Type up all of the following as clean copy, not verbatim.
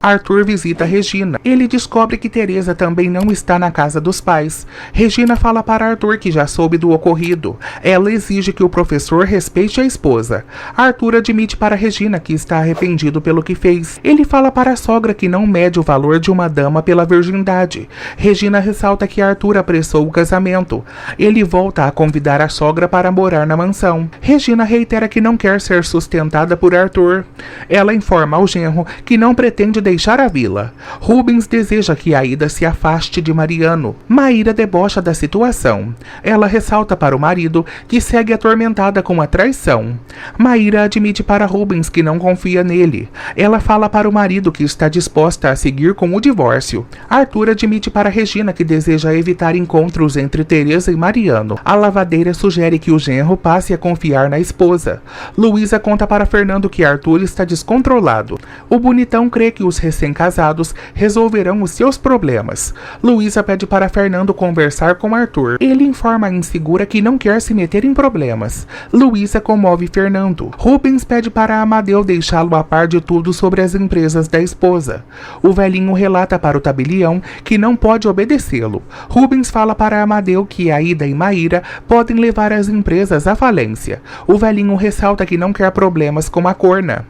Arthur visita Regina. Ele descobre que Teresa também não está na casa dos pais. Regina fala para Arthur que já soube do ocorrido. Ela exige que o professor respeite a esposa. Arthur admite para Regina que está arrependido pelo que fez. Ele fala para a sogra que não mede o valor de uma dama pela virgindade. Regina ressalta que Arthur apressou o casamento. Ele volta a convidar a sogra para morar na mansão. Regina reitera que não quer ser sustentada por Arthur. Ela informa ao genro que não pretende deixar a vila. Rubens deseja que Aida se afaste de Mariano. Maíra debocha da situação. Ela ressalta para o marido que segue atormentada com a traição. Maíra admite para Rubens que não confia nele. Ela fala para o marido que está disposta a seguir com o divórcio. Arthur admite para Regina que deseja evitar encontros entre Teresa e Mariano. A lavadeira sugere que o genro passe a confiar na esposa. Luísa conta para Fernando que Arthur está descontrolado. O bonitão crê que os recém-casados resolverão os seus problemas. Luísa pede para Fernando conversar com Arthur. Ele informa a insegura que não quer se meter em problemas. Luísa comove Fernando. Rubens pede para Amadeu deixá-lo a par de tudo sobre as empresas da esposa. O velhinho relata para o tabelião que não pode obedecê-lo. Rubens fala para Amadeu que Aida e Maíra podem levar as empresas à falência. O velhinho ressalta que não quer problemas com a corna.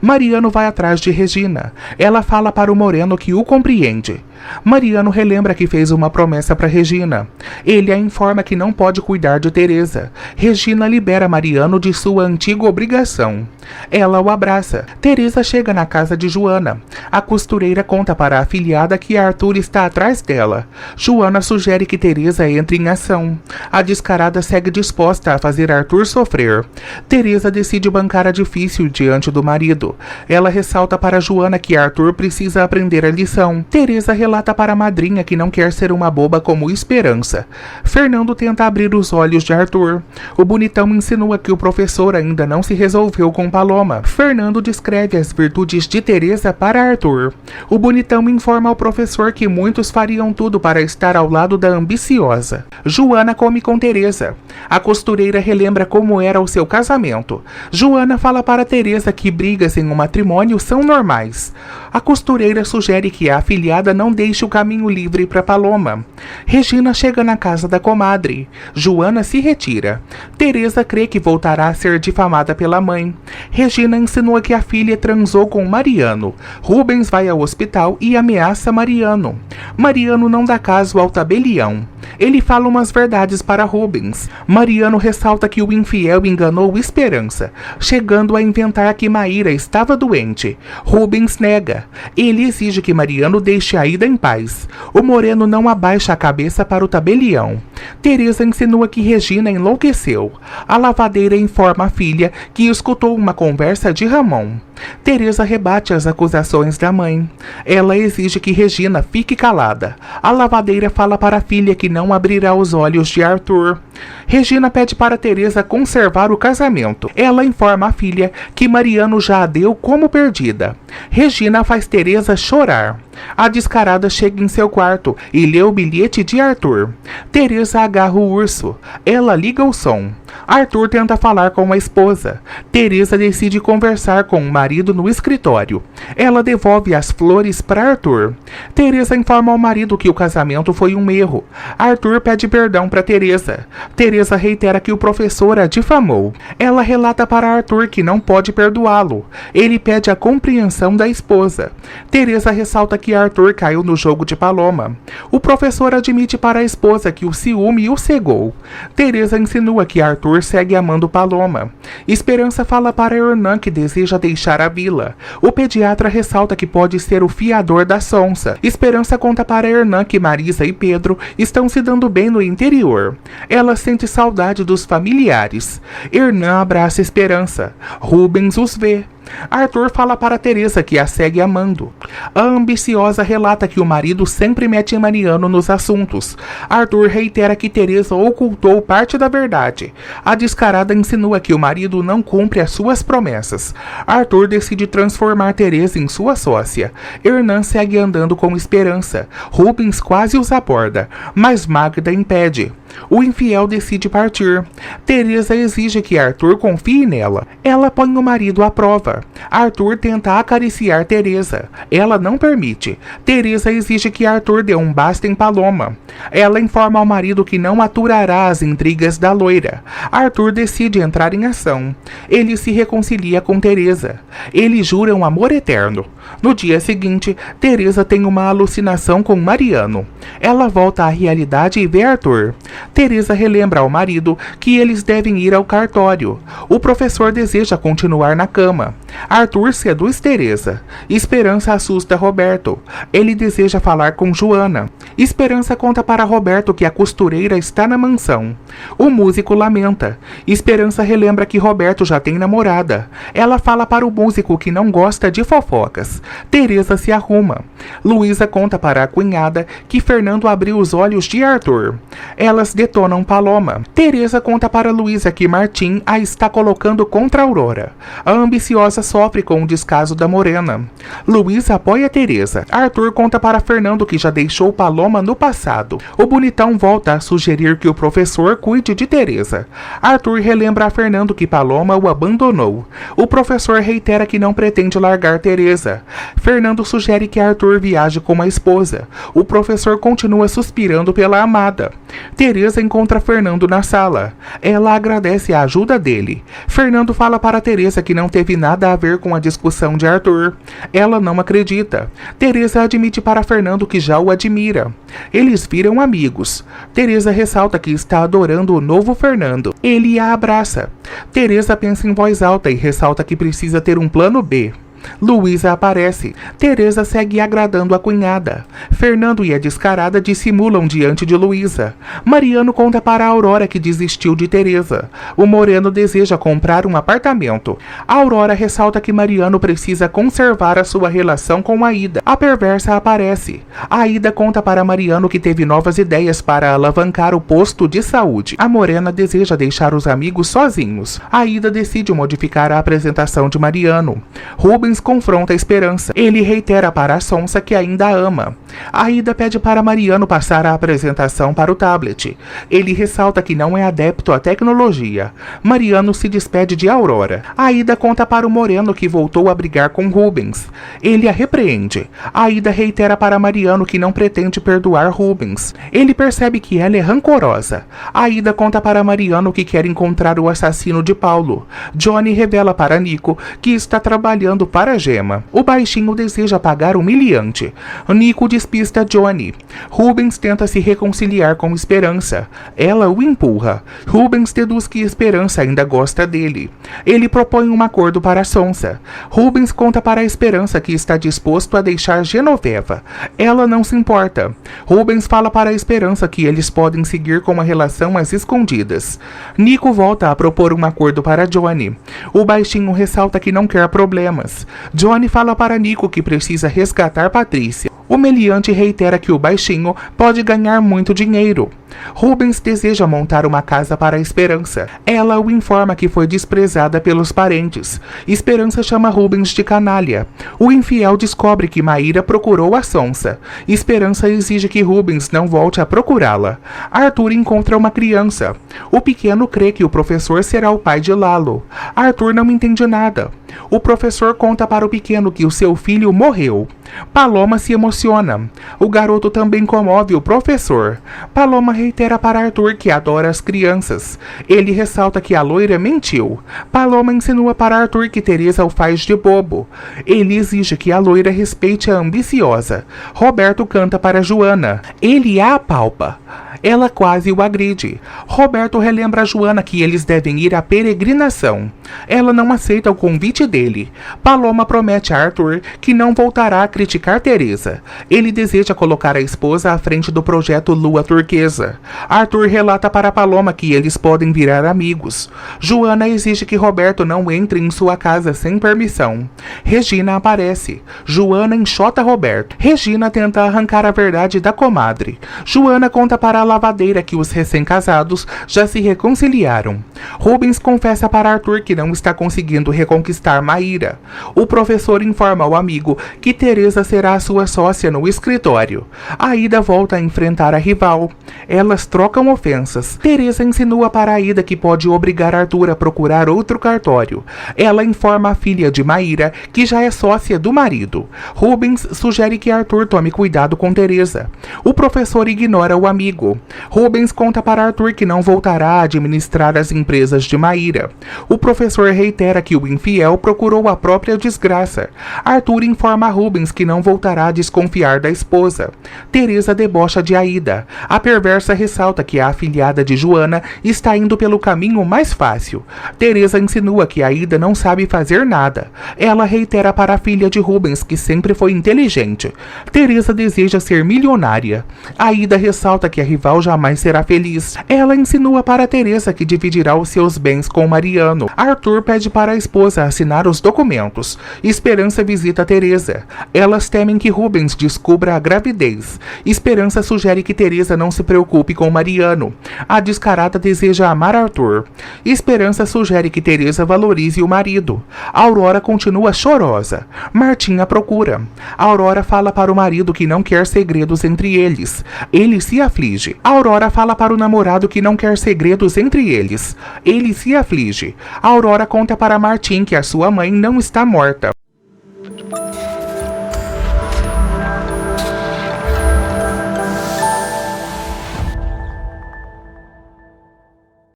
Mariano vai atrás de Regina. Ela fala para o moreno que o compreende. Mariano relembra que fez uma promessa para Regina. Ele a informa que não pode cuidar de Teresa. Regina libera Mariano de sua antiga obrigação. Ela o abraça. Teresa chega na casa de Joana. A costureira conta para a afilhada que Arthur está atrás dela. Joana sugere que Teresa entre em ação. A descarada segue disposta a fazer Arthur sofrer. Teresa decide bancar a difícil diante do marido. Ela ressalta para Joana que Arthur precisa aprender a lição. Teresa relata para a madrinha que não quer ser uma boba como Esperança. Fernando tenta abrir os olhos de Arthur. O bonitão insinua que o professor ainda não se resolveu com Paloma. Fernando descreve as virtudes de Teresa para Arthur. O bonitão informa ao professor que muitos fariam tudo para estar ao lado da ambiciosa. Joana come com Teresa. A costureira relembra como era o seu casamento. Joana fala para Teresa que brigas em um matrimônio são normais. A costureira sugere que a afilhada não deixe o caminho livre para Paloma. Regina chega na casa da comadre. Joana se retira. Teresa crê que voltará a ser difamada pela mãe. Regina insinua que a filha transou com Mariano. Rubens vai ao hospital e ameaça Mariano. Mariano não dá caso ao tabelião. Ele fala umas verdades para Rubens. Mariano ressalta que o infiel enganou Esperança, chegando a inventar que Maíra estava doente. Rubens nega. Ele exige que Mariano deixe a Aida em paz. O moreno não abaixa a cabeça para o tabelião. Teresa insinua que Regina enlouqueceu. A lavadeira informa a filha que escutou uma conversa de Ramon. Teresa rebate as acusações da mãe. Ela exige que Regina fique calada. A lavadeira fala para a filha que não abrirá os olhos de Arthur. Regina pede para Teresa conservar o casamento. Ela informa a filha que Mariano já a deu como perdida. Regina faz Teresa chorar. A descarada chega em seu quarto e lê o bilhete de Arthur. Teresa agarra o urso. Ela liga o som. Arthur tenta falar com a esposa. Teresa decide conversar com o marido no escritório. Ela devolve as flores para Arthur. Teresa informa ao marido que o casamento foi um erro. Arthur pede perdão para Teresa. Teresa reitera que o professor a difamou. Ela relata para Arthur que não pode perdoá-lo. Ele pede a compreensão da esposa. Teresa ressalta que Arthur caiu no jogo de Paloma. O professor admite para a esposa que o ciúme o cegou. Teresa insinua que Arthur segue amando Paloma. Esperança fala para Hernan que deseja deixar a vila. O pediatra ressalta que pode ser o fiador da sonsa. Esperança conta para Hernan que Marisa e Pedro estão se dando bem no interior. Ela sente saudade dos familiares. Hernan abraça Esperança. Rubens os vê. Arthur fala para Teresa que a segue amando. A ambiciosa relata que o marido sempre mete Mariano nos assuntos. Arthur reitera que Teresa ocultou parte da verdade. A descarada insinua que o marido não cumpre as suas promessas. Arthur decide transformar Teresa em sua sócia. Hernan segue andando com Esperança. Rubens quase os aborda, mas Magda impede. O infiel decide partir. Teresa exige que Arthur confie nela. Ela põe o marido à prova. Arthur tenta acariciar Teresa. Ela não permite. Teresa exige que Arthur dê um basta em Paloma. Ela informa ao marido que não aturará as intrigas da loira. Arthur decide entrar em ação. Ele se reconcilia com Teresa. Eles juram um amor eterno. No dia seguinte, Teresa tem uma alucinação com Mariano. Ela volta à realidade e vê Arthur. Teresa relembra ao marido que eles devem ir ao cartório. O professor deseja continuar na cama. Arthur seduz Teresa. Esperança assusta Roberto. Ele deseja falar com Joana. Esperança conta para Roberto que a costureira está na mansão. O músico lamenta. Esperança relembra que Roberto já tem namorada. Ela fala para o músico que não gosta de fofocas. Teresa se arruma. Luísa conta para a cunhada que Fernando abriu os olhos de Arthur. Elas detonam Paloma. Teresa conta para Luísa que Martim a está colocando contra Aurora. A ambiciosa sofre com o descaso da morena. Luísa apoia Teresa. Arthur conta para Fernando que já deixou Paloma no passado. O bonitão volta a sugerir que o professor cuide de Teresa. Arthur relembra a Fernando que Paloma o abandonou. O professor reitera que não pretende largar Teresa. Fernando sugere que Arthur viaje com a esposa. O professor continua suspirando pela amada. Teresa encontra Fernando na sala. Ela agradece a ajuda dele. Fernando fala para Teresa que não teve nada a ver com a discussão de Arthur. Ela não acredita. Teresa admite para Fernando que já o admira. Eles viram amigos. Teresa ressalta que está adorando o novo Fernando. Ele a abraça. Teresa pensa em voz alta e ressalta que precisa ter um plano B. Luísa aparece. Teresa segue agradando a cunhada. Fernando e a descarada dissimulam diante de Luísa. Mariano conta para a Aurora que desistiu de Teresa. O moreno deseja comprar um apartamento. A Aurora ressalta que Mariano precisa conservar a sua relação com Aida. A perversa aparece. Aida conta para Mariano que teve novas ideias para alavancar o posto de saúde. A morena deseja deixar os amigos sozinhos. Aida decide modificar a apresentação de Mariano. Rubens confronta a Esperança. Ele reitera para a Sonsa que ainda a ama. Aida pede para Mariano passar a apresentação para o tablet. Ele ressalta que não é adepto à tecnologia. Mariano se despede de Aurora. Aida conta para o moreno que voltou a brigar com Rubens. Ele a repreende. Aida reitera para Mariano que não pretende perdoar Rubens. Ele percebe que ela é rancorosa. Aida conta para Mariano que quer encontrar o assassino de Paulo. Johnny revela para Nico que está trabalhando para Gema. O baixinho deseja pagar humilhante. Nico despista Johnny. Rubens tenta se reconciliar com Esperança. Ela o empurra. Rubens deduz que Esperança ainda gosta dele. Ele propõe um acordo para Sonsa. Rubens conta para a Esperança que está disposto a deixar Genoveva. Ela não se importa. Rubens fala para a Esperança que eles podem seguir com uma relação às escondidas. Nico volta a propor um acordo para Johnny. O baixinho ressalta que não quer problemas. Johnny fala para Nico que precisa resgatar Patrícia. O meliante reitera que o baixinho pode ganhar muito dinheiro. Rubens deseja montar uma casa para a Esperança. Ela o informa que foi desprezada pelos parentes. Esperança chama Rubens de canalha. O infiel descobre que Maíra procurou a Sonsa. Esperança exige que Rubens não volte a procurá-la. Arthur encontra uma criança. O pequeno crê que o professor será o pai de Lalo. Arthur não entende nada. O professor conta para o pequeno que o seu filho morreu. Paloma se emociona. O garoto também comove o professor. Paloma reitera para Arthur que adora as crianças. Ele ressalta que a loira mentiu. Paloma insinua para Arthur que Teresa o faz de bobo. Ele exige que a loira respeite a ambiciosa. Roberto canta para Joana. Ele a apalpa. Ela quase o agride. Roberto relembra a Joana que eles devem ir à peregrinação. Ela não aceita o convite dele. Paloma promete a Arthur que não voltará a criticar Teresa. Ele deseja colocar a esposa à frente do projeto Lua Turquesa. Arthur relata para Paloma que eles podem virar amigos. Joana exige que Roberto não entre em sua casa sem permissão. Regina aparece. Joana enxota Roberto. Regina tenta arrancar a verdade da comadre. Joana conta para a lavadeira que os recém-casados já se reconciliaram. Rubens confessa para Arthur que não está conseguindo reconquistar Maíra. O professor informa ao amigo que Teresa será a sua sócia no escritório. Aida volta a enfrentar a rival. Elas trocam ofensas. Teresa insinua para Aida que pode obrigar Arthur a procurar outro cartório. Ela informa a filha de Maíra que já é sócia do marido. Rubens sugere que Arthur tome cuidado com Teresa. O professor ignora o amigo. Rubens conta para Arthur que não voltará a administrar as empresas de Maíra. O professor reitera que o infiel procurou a própria desgraça. Arthur informa a Rubens que não voltará a desconfiar da esposa. Teresa debocha de Aida. A perversa ressalta que a afilhada de Joana está indo pelo caminho mais fácil. Teresa insinua que Aida não sabe fazer nada. Ela reitera para a filha de Rubens que sempre foi inteligente. Teresa deseja ser milionária. Aida ressalta que a rival jamais será feliz. Ela insinua para Teresa que dividirá os seus bens com Mariano. Arthur pede para a esposa assinar os documentos. Esperança visita Teresa. Elas temem que Rubens descubra a gravidez. Esperança sugere que Teresa não se preocupe com Mariano. A descarada deseja amar Arthur. Esperança sugere que Teresa valorize o marido. Aurora continua chorosa. Martinha procura. Aurora fala para o marido que não quer segredos entre eles. Ele se aflige. Aurora fala para o namorado que não quer segredos entre eles. Ele se aflige. Aurora conta para Martim que a sua mãe não está morta.